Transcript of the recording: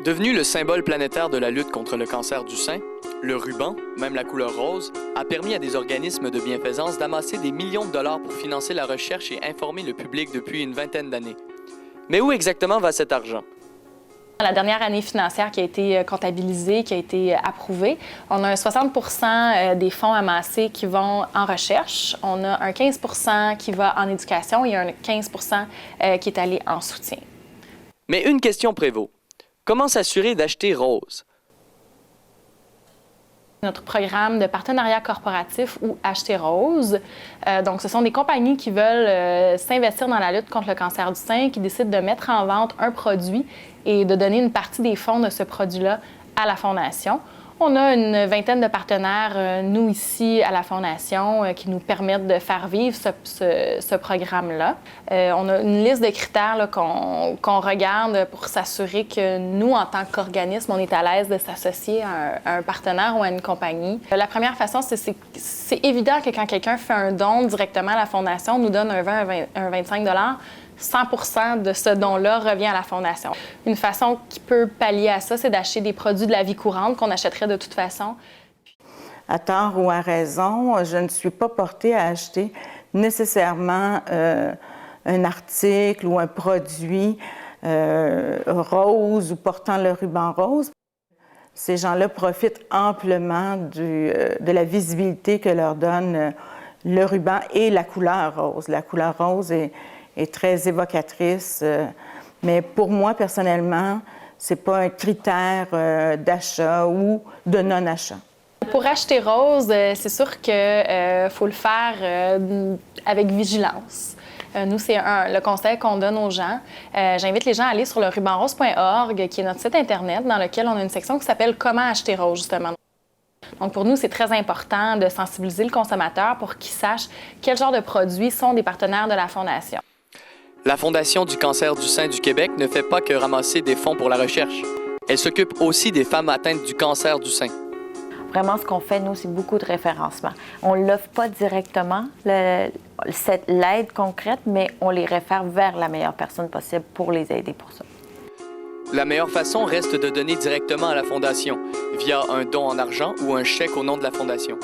Devenu le symbole planétaire de la lutte contre le cancer du sein, le ruban, même la couleur rose, a permis à des organismes de bienfaisance d'amasser des millions de dollars pour financer la recherche et informer le public depuis une vingtaine d'années. Mais où exactement va cet argent? La dernière année financière qui a été comptabilisée, qui a été approuvée, on a un 60 des fonds amassés qui vont en recherche, on a un 15 qui va en éducation et un 15 qui est allé en soutien. Mais une question prévaut. Comment s'assurer d'acheter rose? Notre programme de partenariat corporatif ou Acheter Rose. Donc, ce sont des compagnies qui veulent s'investir dans la lutte contre le cancer du sein, qui décident de mettre en vente un produit et de donner une partie des fonds de ce produit-là à la Fondation. On a une vingtaine de partenaires, nous, ici, à la Fondation, qui nous permettent de faire vivre ce programme-là. On a une liste de critères qu'on regarde pour s'assurer que nous, en tant qu'organisme, on est à l'aise de s'associer à un partenaire ou à une compagnie. La première façon, c'est évident que quand quelqu'un fait un don directement à la Fondation, on nous donne un 20, un 25 100 de ce don-là revient à la Fondation. Une façon qui peut pallier à ça, c'est d'acheter des produits de la vie courante qu'on achèterait de toute façon. À tort ou à raison, je ne suis pas portée à acheter nécessairement un article ou un produit rose ou portant le ruban rose. Ces gens-là profitent amplement de la visibilité que leur donne le ruban et la couleur rose. La couleur rose est très évocatrice, mais pour moi, personnellement, ce n'est pas un critère d'achat ou de non-achat. Pour acheter rose, c'est sûr qu'il faut le faire avec vigilance. Nous, c'est le conseil qu'on donne aux gens. J'invite les gens à aller sur le rubanrose.org, qui est notre site Internet, dans lequel on a une section qui s'appelle « Comment acheter rose », justement. Donc, pour nous, c'est très important de sensibiliser le consommateur pour qu'il sache quel genre de produits sont des partenaires de la Fondation. La Fondation du cancer du sein du Québec ne fait pas que ramasser des fonds pour la recherche. Elle s'occupe aussi des femmes atteintes du cancer du sein. Vraiment, ce qu'on fait, nous, c'est beaucoup de référencement. On ne l'offre pas directement, l'aide concrète, mais on les réfère vers la meilleure personne possible pour les aider pour ça. La meilleure façon reste de donner directement à la Fondation, via un don en argent ou un chèque au nom de la Fondation.